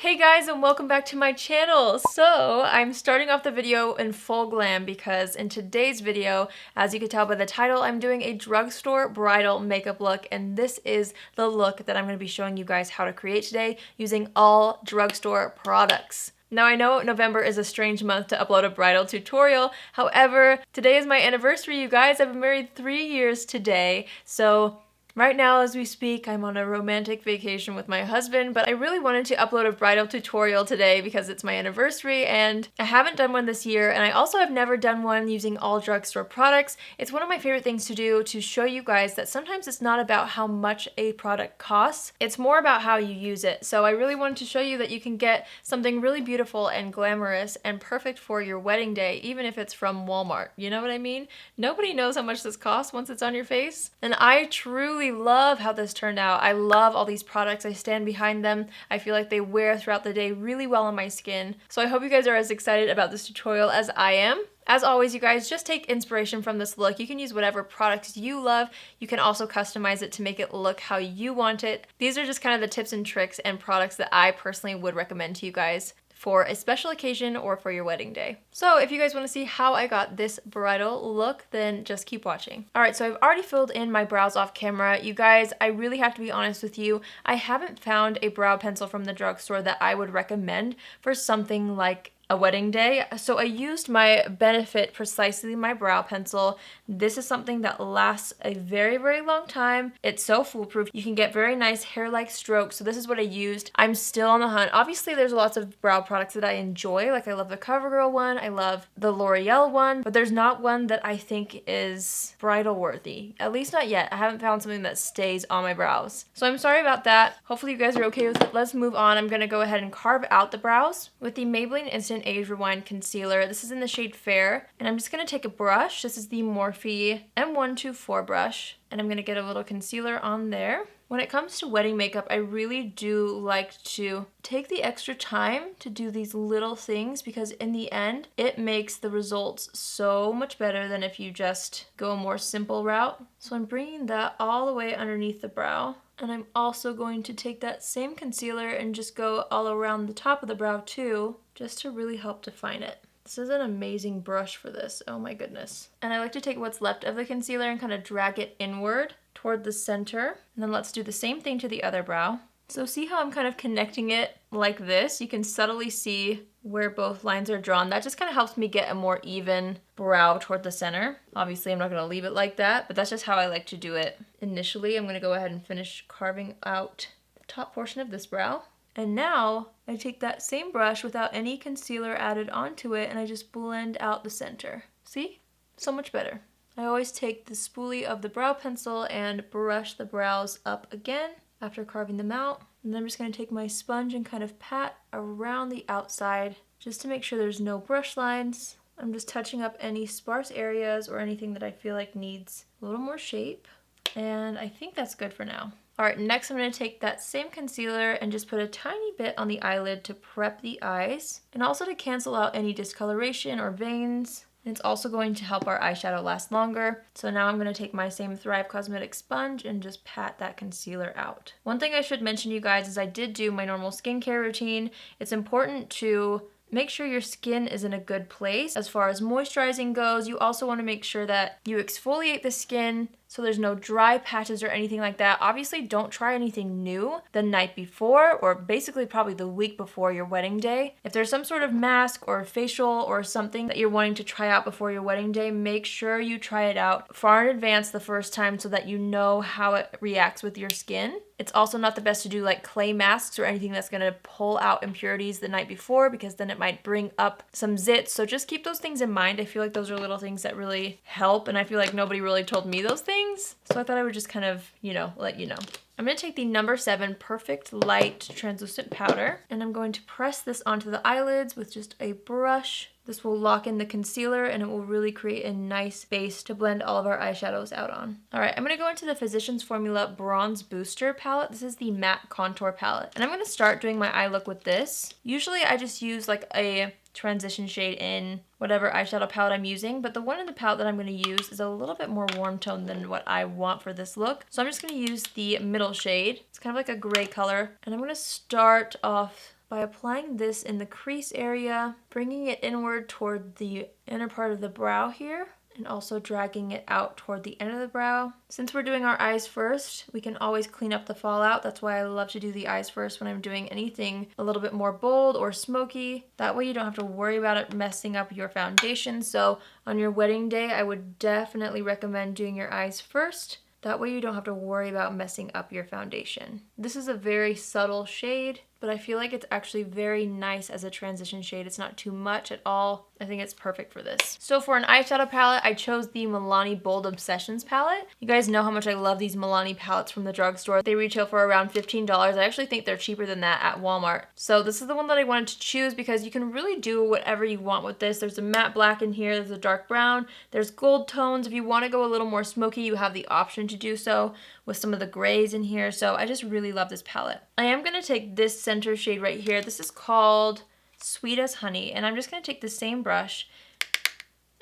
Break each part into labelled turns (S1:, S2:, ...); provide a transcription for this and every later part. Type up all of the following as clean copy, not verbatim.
S1: Hey guys, and welcome back to my channel. So I'm starting off the video in full glam because in today's video, as you can tell by the title, I'm doing a drugstore bridal makeup look, and this is the look that I'm going to be showing you guys how to create today using all drugstore products. Now I know November is a strange month to upload a bridal tutorial, however, today is my anniversary, you guys. I've been married 3 years today, so right now, as we speak, I'm on a romantic vacation with my husband, but I really wanted to upload a bridal tutorial today because it's my anniversary and I haven't done one this year, and I also have never done one using all drugstore products. It's one of my favorite things to do to show you guys that sometimes it's not about how much a product costs, it's more about how you use it. So I really wanted to show you that you can get something really beautiful and glamorous and perfect for your wedding day, even if it's from Walmart. You know what I mean? Nobody knows how much this costs once it's on your face, and I truly love how this turned out. I love all these products. I stand behind them. I feel like they wear throughout the day really well on my skin. So I hope you guys are as excited about this tutorial as I am. As always, you guys, just take inspiration from this look. You can use whatever products you love. You can also customize it to make it look how you want it. These are just kind of the tips and tricks and products that I personally would recommend to you guys for a special occasion or for your wedding day. So if you guys want to see how I got this bridal look, then just keep watching. Alright, so I've already filled in my brows off camera. You guys, I really have to be honest with you. I haven't found a brow pencil from the drugstore that I would recommend for something like a wedding day. So I used my Benefit Precisely My Brow Pencil. This is something that lasts a very, very long time. It's so foolproof. You can get very nice hair-like strokes. So this is what I used. I'm still on the hunt. Obviously, there's lots of brow products that I enjoy. Like I love the CoverGirl one. I love the L'Oreal one. But there's not one that I think is bridal worthy. At least not yet. I haven't found something that stays on my brows. So I'm sorry about that. Hopefully you guys are okay with it. Let's move on. I'm going to go ahead and carve out the brows with the Maybelline Instant Age Rewind Concealer. This is in the shade Fair, and I'm just going to take a brush. This is the Morphe M124 brush, and I'm going to get a little concealer on there. When it comes to wedding makeup, I really do like to take the extra time to do these little things because in the end, it makes the results so much better than if you just go a more simple route. So I'm bringing that all the way underneath the brow. And I'm also going to take that same concealer and just go all around the top of the brow too, just to really help define it. This is an amazing brush for this, oh my goodness. And I like to take what's left of the concealer and kind of drag it inward toward the center. And then let's do the same thing to the other brow. So see how I'm kind of connecting it like this? You can subtly see where both lines are drawn. That just kind of helps me get a more even brow toward the center. Obviously, I'm not going to leave it like that, but that's just how I like to do it. Initially, I'm going to go ahead and finish carving out the top portion of this brow. And now, I take that same brush without any concealer added onto it, and I just blend out the center. See? So much better. I always take the spoolie of the brow pencil and brush the brows up again after carving them out. And then I'm just going to take my sponge and kind of pat around the outside just to make sure there's no brush lines. I'm just touching up any sparse areas or anything that I feel like needs a little more shape. And I think that's good for now. Alright, next I'm going to take that same concealer and just put a tiny bit on the eyelid to prep the eyes and also to cancel out any discoloration or veins. And it's also going to help our eyeshadow last longer. So now I'm going to take my same Thrive Cosmetics sponge and just pat that concealer out. One thing I should mention, you guys, is I did do my normal skincare routine. It's important to make sure your skin is in a good place. As far as moisturizing goes, you also want to make sure that you exfoliate the skin so there's no dry patches or anything like that. Obviously, don't try anything new the night before or basically probably the week before your wedding day. If there's some sort of mask or facial or something that you're wanting to try out before your wedding day, make sure you try it out far in advance the first time so that you know how it reacts with your skin. It's also not the best to do like clay masks or anything that's going to pull out impurities the night before because then it might bring up some zits. So just keep those things in mind. I feel like those are little things that really help, and I feel like nobody really told me those things. So I thought I would just kind of, let you know. I'm going to take the number 7 Perfect Light Translucent Powder, and I'm going to press this onto the eyelids with just a brush. This will lock in the concealer and it will really create a nice base to blend all of our eyeshadows out on. Alright, I'm going to go into the Physicians Formula Bronze Booster palette. This is the matte contour palette. And I'm going to start doing my eye look with this. Usually I just use like a transition shade in whatever eyeshadow palette I'm using, but the one in the palette that I'm going to use is a little bit more warm tone than what I want for this look. So I'm just going to use the middle shade. It's kind of like a gray color, and I'm going to start off by applying this in the crease area, bringing it inward toward the inner part of the brow here, and also dragging it out toward the end of the brow. Since we're doing our eyes first, we can always clean up the fallout. That's why I love to do the eyes first when I'm doing anything a little bit more bold or smoky. That way you don't have to worry about it messing up your foundation. So on your wedding day, I would definitely recommend doing your eyes first. That way you don't have to worry about messing up your foundation. This is a very subtle shade, but I feel like it's actually very nice as a transition shade. It's not too much at all. I think it's perfect for this. So for an eyeshadow palette, I chose the Milani Bold Obsessions palette. You guys know how much I love these Milani palettes from the drugstore. They retail for around $15. I actually think they're cheaper than that at Walmart. So this is the one that I wanted to choose because you can really do whatever you want with this. There's a matte black in here, there's a dark brown, there's gold tones. If you want to go a little more smoky, you have the option to do so with some of the grays in here. So I just really love this palette. I am going to take this center shade right here. This is called Sweet as Honey, and I'm just going to take the same brush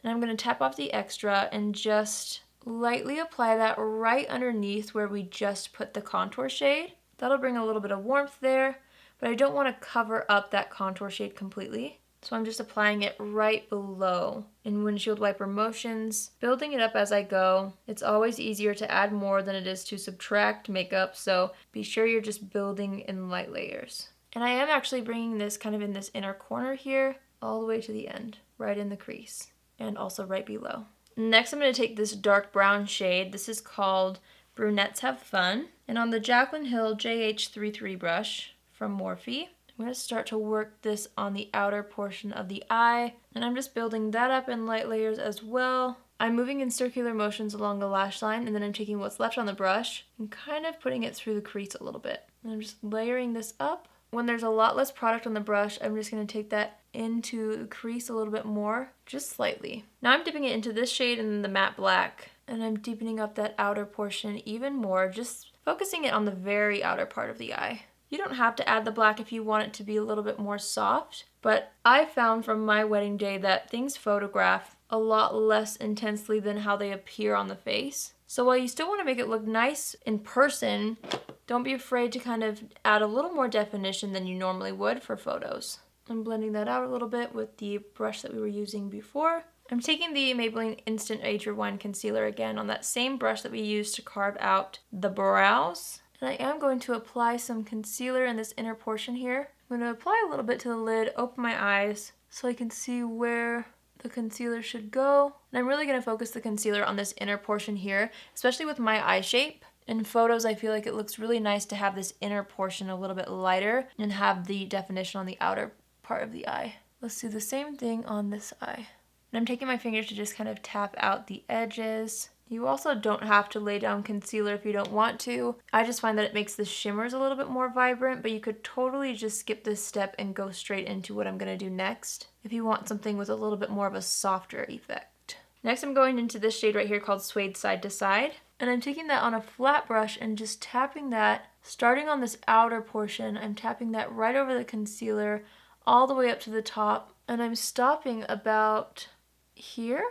S1: and I'm going to tap off the extra and just lightly apply that right underneath where we just put the contour shade. That'll bring a little bit of warmth there, but I don't want to cover up that contour shade completely. So I'm just applying it right below in windshield wiper motions, building it up as I go. It's always easier to add more than it is to subtract makeup, so be sure you're just building in light layers. And I am actually bringing this kind of in this inner corner here, all the way to the end, right in the crease, and also right below. Next, I'm going to take this dark brown shade. This is called Brunettes Have Fun. And on the Jaclyn Hill JH33 brush from Morphe, I'm going to start to work this on the outer portion of the eye, and I'm just building that up in light layers as well. I'm moving in circular motions along the lash line, and then I'm taking what's left on the brush and kind of putting it through the crease a little bit. And I'm just layering this up. When there's a lot less product on the brush, I'm just going to take that into the crease a little bit more, just slightly. Now I'm dipping it into this shade and the matte black, and I'm deepening up that outer portion even more, just focusing it on the very outer part of the eye. You don't have to add the black if you want it to be a little bit more soft, but I found from my wedding day that things photograph a lot less intensely than how they appear on the face. So while you still want to make it look nice in person, don't be afraid to kind of add a little more definition than you normally would for photos. I'm blending that out a little bit with the brush that we were using before. I'm taking the Maybelline Instant Age Rewind Concealer again on that same brush that we used to carve out the brows. And I am going to apply some concealer in this inner portion here. I'm going to apply a little bit to the lid, open my eyes so I can see where the concealer should go. And I'm really going to focus the concealer on this inner portion here, especially with my eye shape. In photos, I feel like it looks really nice to have this inner portion a little bit lighter and have the definition on the outer part of the eye. Let's do the same thing on this eye. And I'm taking my fingers to just kind of tap out the edges. You also don't have to lay down concealer if you don't want to. I just find that it makes the shimmers a little bit more vibrant, but you could totally just skip this step and go straight into what I'm going to do next if you want something with a little bit more of a softer effect. Next, I'm going into this shade right here called Suede Side to Side. And I'm taking that on a flat brush and just tapping that, starting on this outer portion, I'm tapping that right over the concealer all the way up to the top. And I'm stopping about here,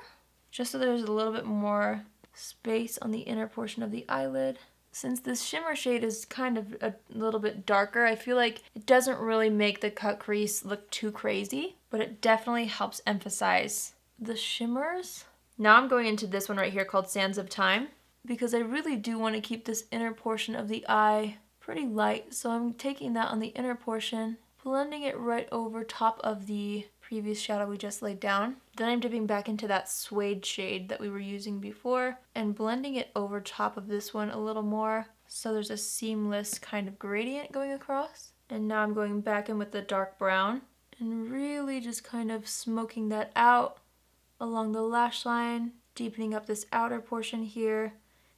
S1: just so there's a little bit more space on the inner portion of the eyelid. Since this shimmer shade is kind of a little bit darker, I feel like it doesn't really make the cut crease look too crazy, but it definitely helps emphasize the shimmers. Now I'm going into this one right here called Sands of Time, because I really do want to keep this inner portion of the eye pretty light. So I'm taking that on the inner portion, blending it right over top of the previous shadow we just laid down. Then I'm dipping back into that suede shade that we were using before and blending it over top of this one a little more so there's a seamless kind of gradient going across. And now I'm going back in with the dark brown and really just kind of smoking that out along the lash line, deepening up this outer portion here.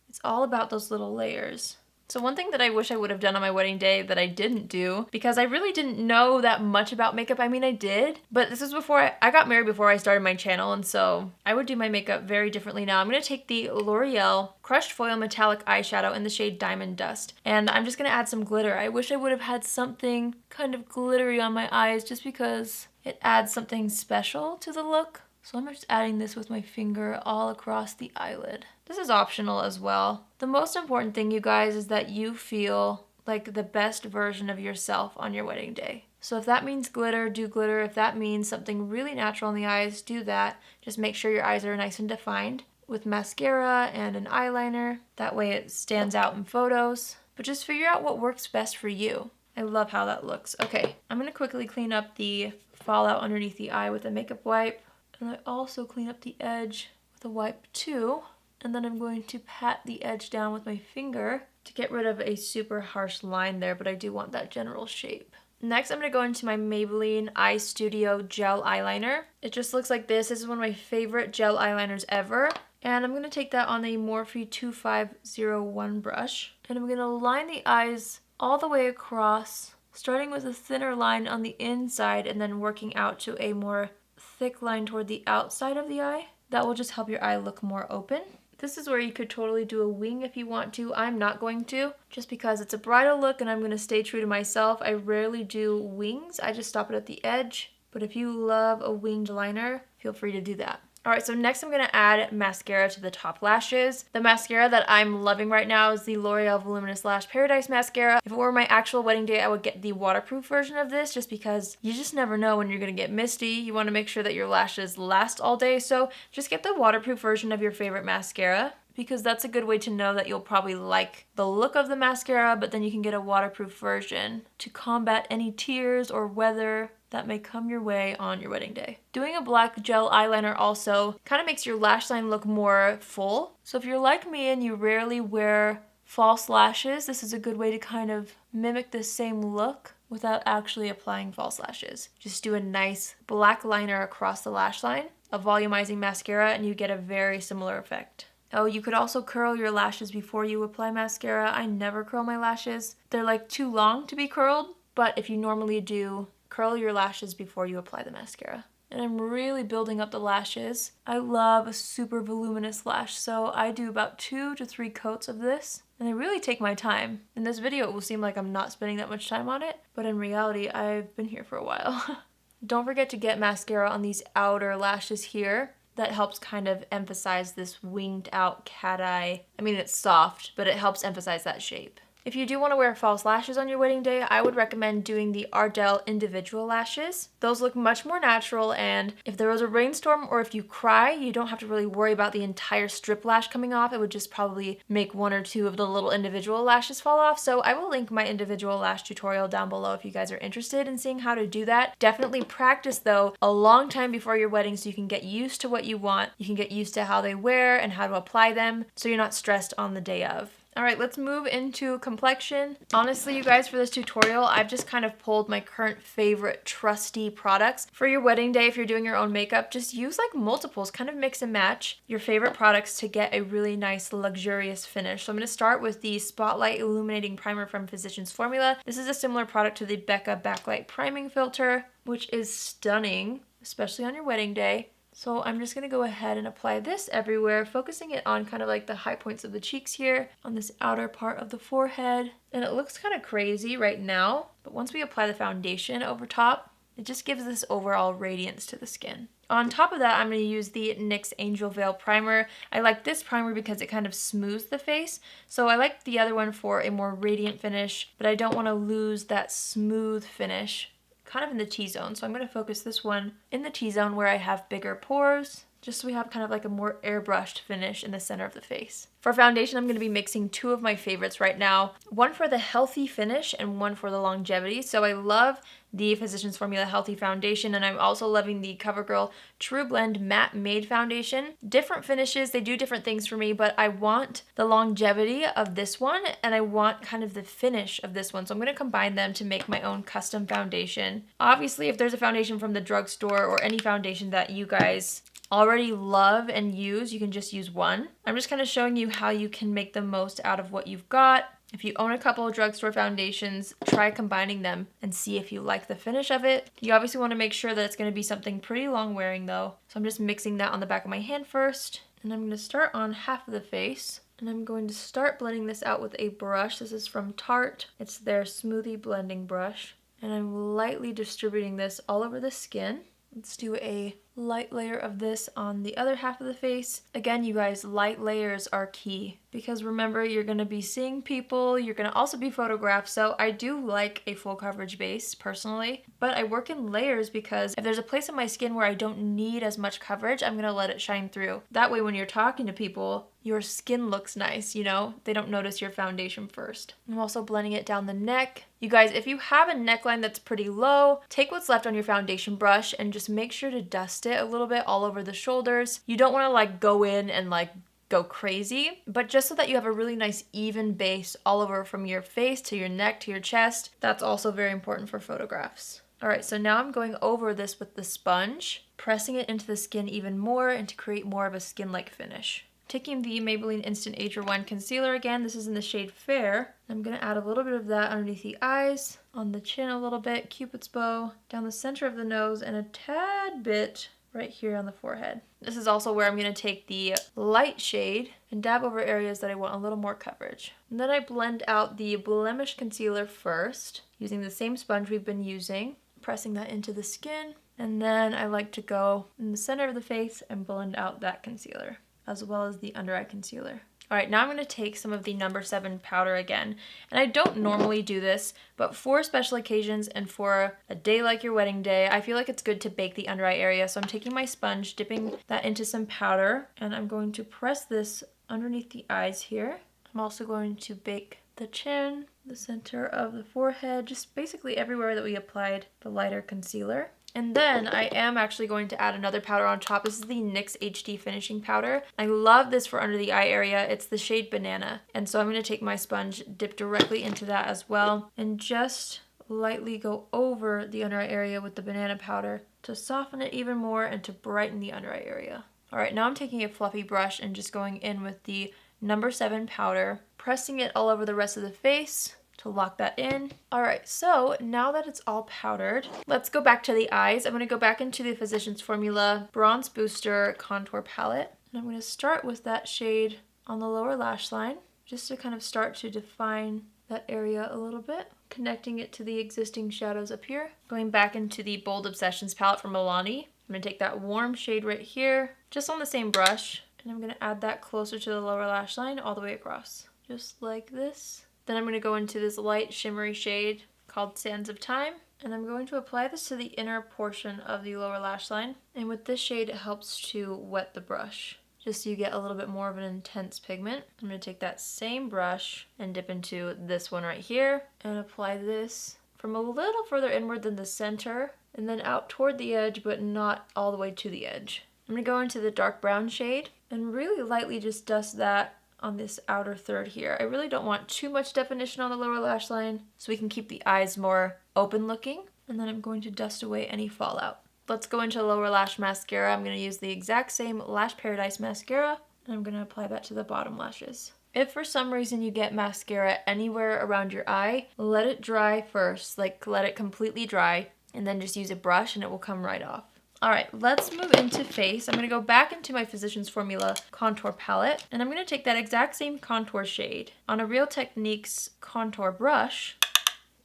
S1: It's all about those little layers. So one thing that I wish I would have done on my wedding day that I didn't do, because I really didn't know that much about makeup. I mean, I did, but this was before I got married, before I started my channel, and so I would do my makeup very differently now. I'm going to take the L'Oreal Crushed Foil Metallic Eyeshadow in the shade Diamond Dust, and I'm just going to add some glitter. I wish I would have had something kind of glittery on my eyes just because it adds something special to the look. So I'm just adding this with my finger all across the eyelid. This is optional as well. The most important thing, you guys, is that you feel like the best version of yourself on your wedding day. So if that means glitter, do glitter. If that means something really natural in the eyes, do that. Just make sure your eyes are nice and defined with mascara and an eyeliner. That way it stands out in photos. But just figure out what works best for you. I love how that looks. Okay, I'm going to quickly clean up the fallout underneath the eye with a makeup wipe. And I also clean up the edge with a wipe too. And then I'm going to pat the edge down with my finger to get rid of a super harsh line there, but I do want that general shape. Next, I'm going to go into my Maybelline Eye Studio Gel Eyeliner. It just looks like this. This is one of my favorite gel eyeliners ever. And I'm going to take that on the Morphe 2501 brush. And I'm going to line the eyes all the way across, starting with a thinner line on the inside and then working out to a more thick line toward the outside of the eye. That will just help your eye look more open. This is where you could totally do a wing if you want to. I'm not going to, just because it's a bridal look and I'm going to stay true to myself. I rarely do wings. I just stop it at the edge. But if you love a winged liner, feel free to do that. Alright, so next I'm going to add mascara to the top lashes. The mascara that I'm loving right now is the L'Oreal Voluminous Lash Paradise Mascara. If it were my actual wedding day, I would get the waterproof version of this just because you just never know when you're going to get misty. You want to make sure that your lashes last all day, so just get the waterproof version of your favorite mascara, because that's a good way to know that you'll probably like the look of the mascara, but then you can get a waterproof version to combat any tears or weather that may come your way on your wedding day. Doing a black gel eyeliner also kind of makes your lash line look more full. So if you're like me and you rarely wear false lashes, this is a good way to kind of mimic the same look without actually applying false lashes. Just do a nice black liner across the lash line, a volumizing mascara, and you get a very similar effect. Oh, you could also curl your lashes before you apply mascara. I never curl my lashes. They're like too long to be curled, but if you normally do, curl your lashes before you apply the mascara. And I'm really building up the lashes. I love a super voluminous lash, so I do about 2 to 3 coats of this. And I really take my time. In this video, it will seem like I'm not spending that much time on it, but in reality, I've been here for a while. Don't forget to get mascara on these outer lashes here. That helps kind of emphasize this winged out cat eye. I mean, it's soft, but it helps emphasize that shape. If you do want to wear false lashes on your wedding day, I would recommend doing the Ardell individual lashes. Those look much more natural, and if there was a rainstorm or if you cry, you don't have to really worry about the entire strip lash coming off. It would just probably make 1 or 2 of the little individual lashes fall off. So I will link my individual lash tutorial down below if you guys are interested in seeing how to do that. Definitely practice though a long time before your wedding so you can get used to what you want. You can get used to how they wear and how to apply them so you're not stressed on the day of. Alright, let's move into complexion. Honestly, you guys, for this tutorial, I've just kind of pulled my current favorite trusty products. For your wedding day, if you're doing your own makeup, just use like multiples, kind of mix and match your favorite products to get a really nice, luxurious finish. So I'm going to start with the Spotlight Illuminating Primer from Physicians Formula. This is a similar product to the Becca Backlight Priming Filter, which is stunning, especially on your wedding day. So I'm just going to go ahead and apply this everywhere, focusing it on kind of like the high points of the cheeks here, on this outer part of the forehead. And it looks kind of crazy right now, but once we apply the foundation over top, it just gives this overall radiance to the skin. On top of that, I'm going to use the NYX Angel Veil Primer. I like this primer because it kind of smooths the face. So I like the other one for a more radiant finish, but I don't want to lose that smooth finish kind of in the T-zone. So I'm going to focus this one in the T-zone where I have bigger pores, just so we have kind of like a more airbrushed finish in the center of the face. For foundation, I'm going to be mixing 2 of my favorites right now. One for the healthy finish and one for the longevity. So I love the Physicians Formula Healthy Foundation, and I'm also loving the CoverGirl True Blend Matte Made Foundation. Different finishes, they do different things for me, but I want the longevity of this one, and I want kind of the finish of this one. So I'm going to combine them to make my own custom foundation. Obviously, if there's a foundation from the drugstore or any foundation that you guys already love and use, you can just use one. I'm just kind of showing you how you can make the most out of what you've got. If you own a couple of drugstore foundations, try combining them and see if you like the finish of it. You obviously want to make sure that it's going to be something pretty long wearing though. So I'm just mixing that on the back of my hand first. And I'm going to start on half of the face. And I'm going to start blending this out with a brush. This is from Tarte. It's their Smoothie Blending Brush. And I'm lightly distributing this all over the skin. Let's do a light layer of this on the other half of the face. Again, you guys, light layers are key because remember, you're going to be seeing people, you're going to also be photographed. So I do like a full coverage base personally, but I work in layers because if there's a place on my skin where I don't need as much coverage, I'm going to let it shine through. That way when you're talking to people, your skin looks nice, you know? They don't notice your foundation first. I'm also blending it down the neck. You guys, if you have a neckline that's pretty low, take what's left on your foundation brush and just make sure to dust it a little bit all over the shoulders. You don't want to like go in and like go crazy, but just so that you have a really nice even base all over from your face to your neck to your chest. That's also very important for photographs. All right, so now I'm going over this with the sponge, pressing it into the skin even more and to create more of a skin-like finish. Taking the Maybelline Instant Age Rewind Concealer again, this is in the shade Fair. I'm going to add a little bit of that underneath the eyes, on the chin a little bit, Cupid's bow, down the center of the nose, and a tad bit right here on the forehead. This is also where I'm going to take the light shade and dab over areas that I want a little more coverage. And then I blend out the Blemish Concealer first, using the same sponge we've been using, pressing that into the skin. And then I like to go in the center of the face and blend out that concealer, as well as the under eye concealer. All right, now I'm going to take some of the No. 7 powder again. And I don't normally do this, but for special occasions and for a day like your wedding day, I feel like it's good to bake the under eye area. So I'm taking my sponge, dipping that into some powder, and I'm going to press this underneath the eyes here. I'm also going to bake the chin, the center of the forehead, just basically everywhere that we applied the lighter concealer. And then I am actually going to add another powder on top. This is the NYX HD Finishing Powder. I love this for under the eye area. It's the shade Banana. And so I'm going to take my sponge, dip directly into that as well, and just lightly go over the under eye area with the banana powder to soften it even more and to brighten the under eye area. All right, now I'm taking a fluffy brush and just going in with the No. 7 powder, pressing it all over the rest of the face to lock that in. All right, so now that it's all powdered, let's go back to the eyes. I'm going to go back into the Physicians Formula Bronze Booster Contour Palette. And I'm going to start with that shade on the lower lash line, just to kind of start to define that area a little bit, connecting it to the existing shadows up here. Going back into the Bold Obsessions palette from Allie. I'm going to take that warm shade right here, just on the same brush, and I'm going to add that closer to the lower lash line all the way across, just like this. Then I'm going to go into this light shimmery shade called Sands of Time, and I'm going to apply this to the inner portion of the lower lash line. And with this shade, it helps to wet the brush, just so you get a little bit more of an intense pigment. I'm going to take that same brush and dip into this one right here and apply this from a little further inward than the center, and then out toward the edge, but not all the way to the edge. I'm going to go into the dark brown shade and really lightly just dust that on this outer third here. I really don't want too much definition on the lower lash line, so we can keep the eyes more open looking. And then I'm going to dust away any fallout. Let's go into lower lash mascara. I'm going to use the exact same Lash Paradise mascara, and I'm going to apply that to the bottom lashes. If for some reason you get mascara anywhere around your eye, let it dry first, like let it completely dry, and then just use a brush and it will come right off. All right, let's move into face. I'm going to go back into my Physicians Formula contour palette, and I'm going to take that exact same contour shade on a Real Techniques contour brush,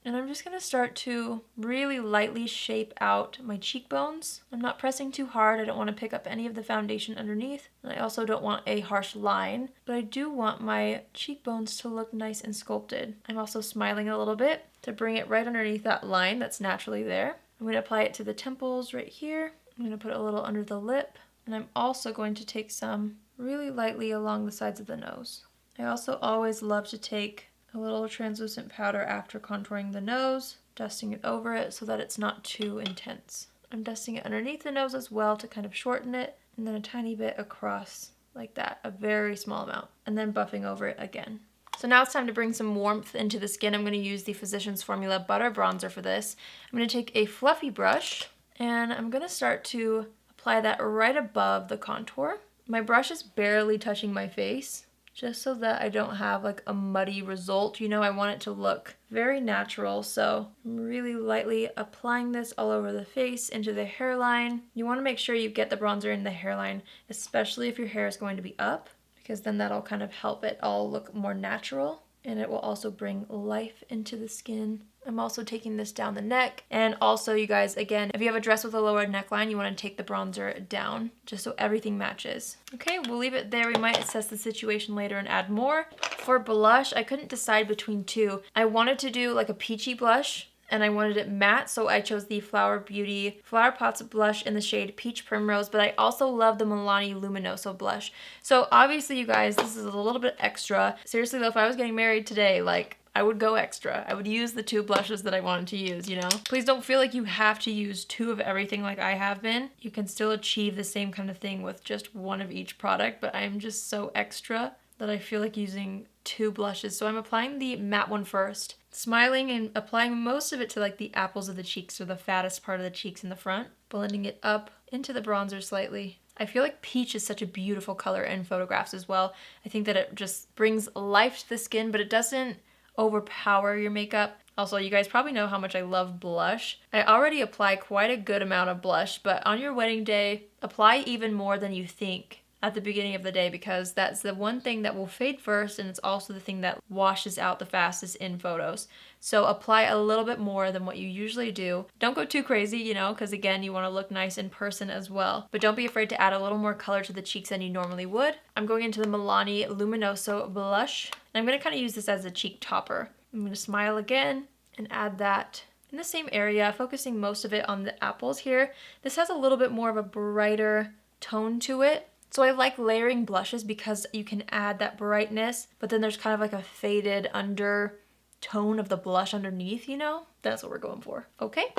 S1: and I'm just going to start to really lightly shape out my cheekbones. I'm not pressing too hard. I don't want to pick up any of the foundation underneath, and I also don't want a harsh line, but I do want my cheekbones to look nice and sculpted. I'm also smiling a little bit to bring it right underneath that line that's naturally there. I'm going to apply it to the temples right here. I'm going to put a little under the lip, and I'm also going to take some really lightly along the sides of the nose. I also always love to take a little translucent powder after contouring the nose, dusting it over it so that it's not too intense. I'm dusting it underneath the nose as well to kind of shorten it, and then a tiny bit across like that, a very small amount, and then buffing over it again. So now it's time to bring some warmth into the skin. I'm going to use the Physicians Formula Butter Bronzer for this. I'm going to take a fluffy brush, and I'm going to start to apply that right above the contour. My brush is barely touching my face, just so that I don't have like a muddy result. You know, I want it to look very natural, so I'm really lightly applying this all over the face, into the hairline. You want to make sure you get the bronzer in the hairline, especially if your hair is going to be up, because then that'll kind of help it all look more natural, and it will also bring life into the skin I'm also taking this down the neck. And also, you guys, again, if you have a dress with a lower neckline, you want to take the bronzer down just so everything matches. Okay, we'll leave it there. We might assess the situation later and add more. For blush, I couldn't decide between two. I wanted to do like a peachy blush, and I wanted it matte, so I chose the Flower Beauty Flower Pots blush in the shade Peach Primrose, but I also love the Milani Luminoso blush. So obviously, you guys, this is a little bit extra. Seriously though, if I was getting married today, like, I would go extra. I would use the two blushes that I wanted to use, you know? Please don't feel like you have to use two of everything like I have been. You can still achieve the same kind of thing with just one of each product, but I'm just so extra that I feel like using two blushes. So I'm applying the matte one first, smiling and applying most of it to like the apples of the cheeks or the fattest part of the cheeks in the front, blending it up into the bronzer slightly. I feel like peach is such a beautiful color in photographs as well. I think that it just brings life to the skin, but it doesn't overpower your makeup. Also, you guys probably know how much I love blush. I already apply quite a good amount of blush, but on your wedding day, apply even more than you think at the beginning of the day, because that's the one thing that will fade first, and it's also the thing that washes out the fastest in photos. So apply a little bit more than what you usually do. Don't go too crazy, you know, because again, you want to look nice in person as well. But don't be afraid to add a little more color to the cheeks than you normally would. I'm going into the Milani Luminoso blush, and I'm going to kind of use this as a cheek topper. I'm going to smile again and add that in the same area, focusing most of it on the apples here. This has a little bit more of a brighter tone to it. So I like layering blushes because you can add that brightness, but then there's kind of like a faded undertone of the blush underneath, you know? That's what we're going for. Okay,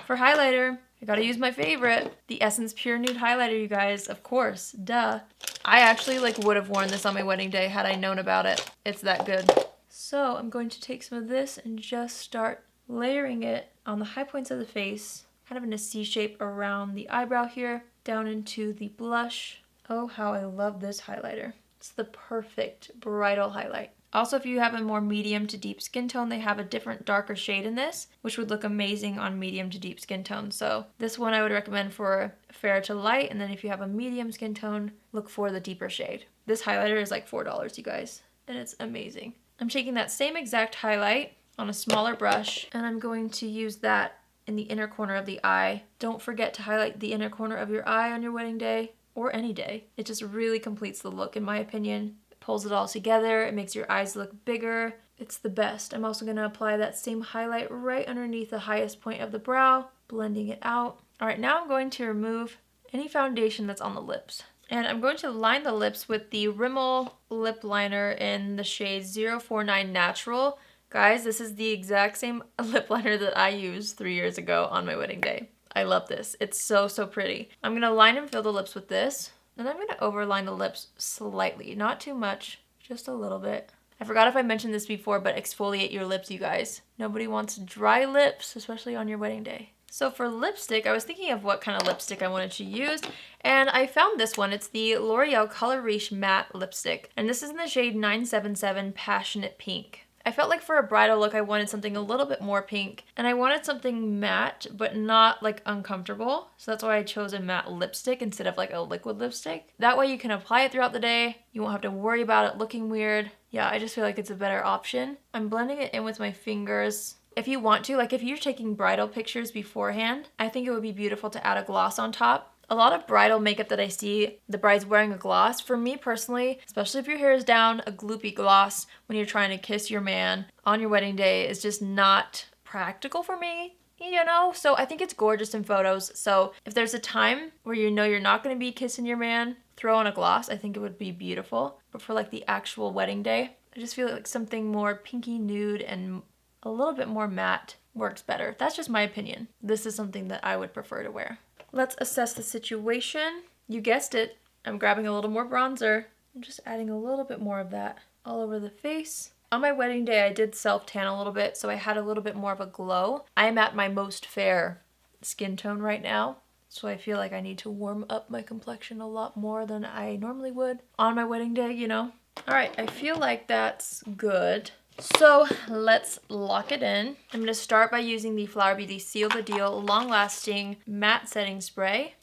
S1: for highlighter, I gotta use my favorite, the Essence Pure Nude Highlighter, you guys, of course, duh. I actually like would have worn this on my wedding day had I known about it. It's that good. So I'm going to take some of this and just start layering it on the high points of the face, kind of in a C shape around the eyebrow here, down into the blush. Oh, how I love this highlighter. It's the perfect bridal highlight. Also, if you have a more medium to deep skin tone, they have a different darker shade in this, which would look amazing on medium to deep skin tone. So this one I would recommend for fair to light, and then if you have a medium skin tone, look for the deeper shade. This highlighter is like $4, you guys, and it's amazing. I'm taking that same exact highlight on a smaller brush, and I'm going to use that in the inner corner of the eye. Don't forget to highlight the inner corner of your eye on your wedding day, or any day. It just really completes the look in my opinion. It pulls it all together, it makes your eyes look bigger. It's the best. I'm also going to apply that same highlight right underneath the highest point of the brow, blending it out. Alright, now I'm going to remove any foundation that's on the lips. And I'm going to line the lips with the Rimmel lip liner in the shade 049 Natural. Guys, this is the exact same lip liner that I used 3 years ago on my wedding day. I love this. It's so, so pretty. I'm going to line and fill the lips with this. And I'm going to overline the lips slightly. Not too much, just a little bit. I forgot if I mentioned this before, but exfoliate your lips, you guys. Nobody wants dry lips, especially on your wedding day. So for lipstick, I was thinking of what kind of lipstick I wanted to use, and I found this one. It's the L'Oreal Color Riche Matte Lipstick, and this is in the shade 977 Passionate Pink. I felt like for a bridal look, I wanted something a little bit more pink, and I wanted something matte, but not like uncomfortable. So that's why I chose a matte lipstick instead of like a liquid lipstick. That way you can apply it throughout the day. You won't have to worry about it looking weird. Yeah, I just feel like it's a better option. I'm blending it in with my fingers. If you want to, like if you're taking bridal pictures beforehand, I think it would be beautiful to add a gloss on top. A lot of bridal makeup that I see, the bride's wearing a gloss. For me personally, especially if your hair is down, a gloopy gloss when you're trying to kiss your man on your wedding day is just not practical for me, you know? So I think it's gorgeous in photos. So if there's a time where you know you're not going to be kissing your man, throw on a gloss. I think it would be beautiful. But for like the actual wedding day, I just feel like something more pinky nude and a little bit more matte works better. That's just my opinion. This is something that I would prefer to wear. Let's assess the situation. You guessed it. I'm grabbing a little more bronzer. I'm just adding a little bit more of that all over the face. On my wedding day, I did self-tan a little bit, so I had a little bit more of a glow. I am at my most fair skin tone right now, so I feel like I need to warm up my complexion a lot more than I normally would on my wedding day, you know? All right, I feel like that's good. So let's lock it in. I'm going to start by using the Flower Beauty Seal the Deal Long Lasting Matte Setting Spray.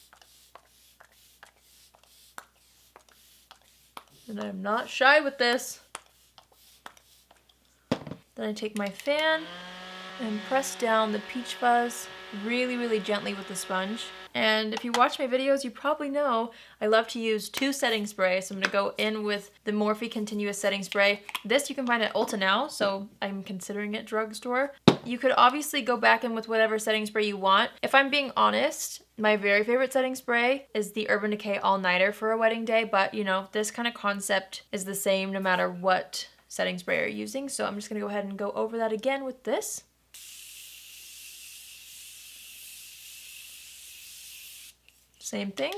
S1: And I'm not shy with this. Then I take my fan and press down the peach fuzz really gently with the sponge. And if you watch my videos, you probably know I love to use 2 setting sprays. So I'm going to go in with the Morphe Continuous Setting Spray. This you can find at Ulta now, so I'm considering it drugstore. You could obviously go back in with whatever setting spray you want. If I'm being honest, my very favorite setting spray is the Urban Decay All Nighter for a wedding day, but you know, this kind of concept is the same no matter what setting spray you're using. So I'm just going to go ahead and go over that again with this. Same thing.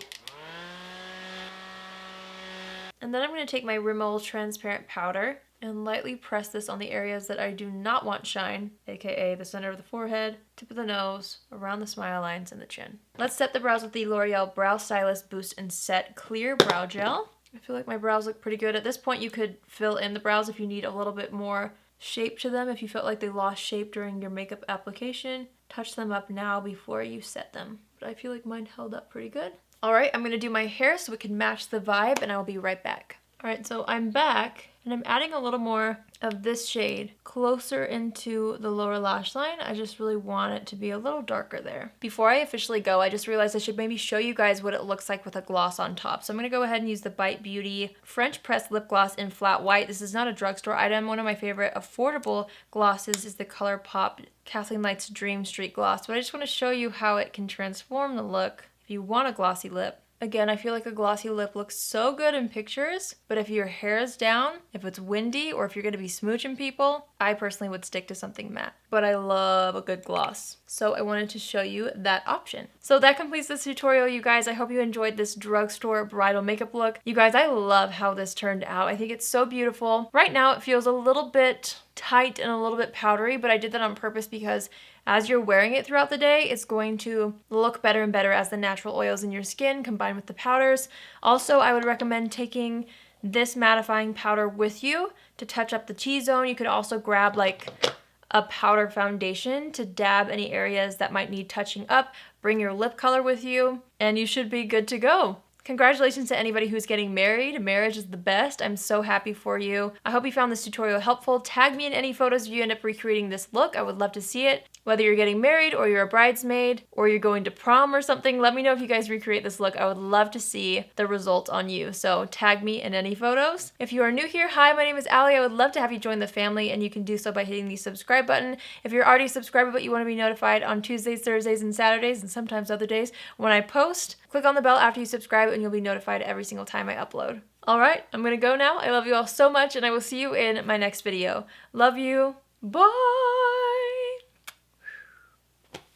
S1: And then I'm going to take my rimmel transparent powder and lightly press this on the areas that I do not want shine, aka the center of the forehead, tip of the nose, around the smile lines, and the chin. Let's set the brows with the L'Oreal Brow Stylist Boost and Set Clear Brow Gel. I feel like my brows look pretty good. At this point you could fill in the brows if you need a little bit more shape to them. If you felt like they lost shape during your makeup application, touch them up now before you set them. But I feel like mine held up pretty good. Alright, I'm going to do my hair so it can match the vibe, and I will be right back. Alright, so I'm back, and I'm adding a little more of this shade closer into the lower lash line. I just really want it to be a little darker there. Before I officially go, I just realized I should maybe show you guys what it looks like with a gloss on top. So I'm going to go ahead and use the Bite Beauty French Press Lip Gloss in Flat White. This is not a drugstore item. One of my favorite affordable glosses is the ColourPop Kathleen Light's Dream Street Gloss, but I just want to show you how it can transform the look if you want a glossy lip. Again, I feel like a glossy lip looks so good in pictures, but if your hair is down, if it's windy, or if you're going to be smooching people, I personally would stick to something matte. But I love a good gloss, so I wanted to show you that option. So that completes this tutorial, you guys. I hope you enjoyed this drugstore bridal makeup look. You guys, I love how this turned out. I think it's so beautiful. Right now, it feels a little bit tight and a little bit powdery, but I did that on purpose because as you're wearing it throughout the day, it's going to look better and better as the natural oils in your skin combine with the powders. Also, I would recommend taking this mattifying powder with you to touch up the T-zone. You could also grab like a powder foundation to dab any areas that might need touching up. Bring your lip color with you, and you should be good to go. Congratulations to anybody who's getting married. Marriage is the best. I'm so happy for you. I hope you found this tutorial helpful. Tag me in any photos if you end up recreating this look. I would love to see it. Whether you're getting married or you're a bridesmaid or you're going to prom or something, let me know if you guys recreate this look. I would love to see the result on you. So tag me in any photos. If you are new here, hi, my name is Allie. I would love to have you join the family, and you can do so by hitting the subscribe button. If you're already a subscriber but you want to be notified on Tuesdays, Thursdays, and Saturdays, and sometimes other days when I post, click on the bell after you subscribe and you'll be notified every single time I upload. Alright, I'm gonna go now. I love you all so much, and I will see you in my next video. Love you. Bye!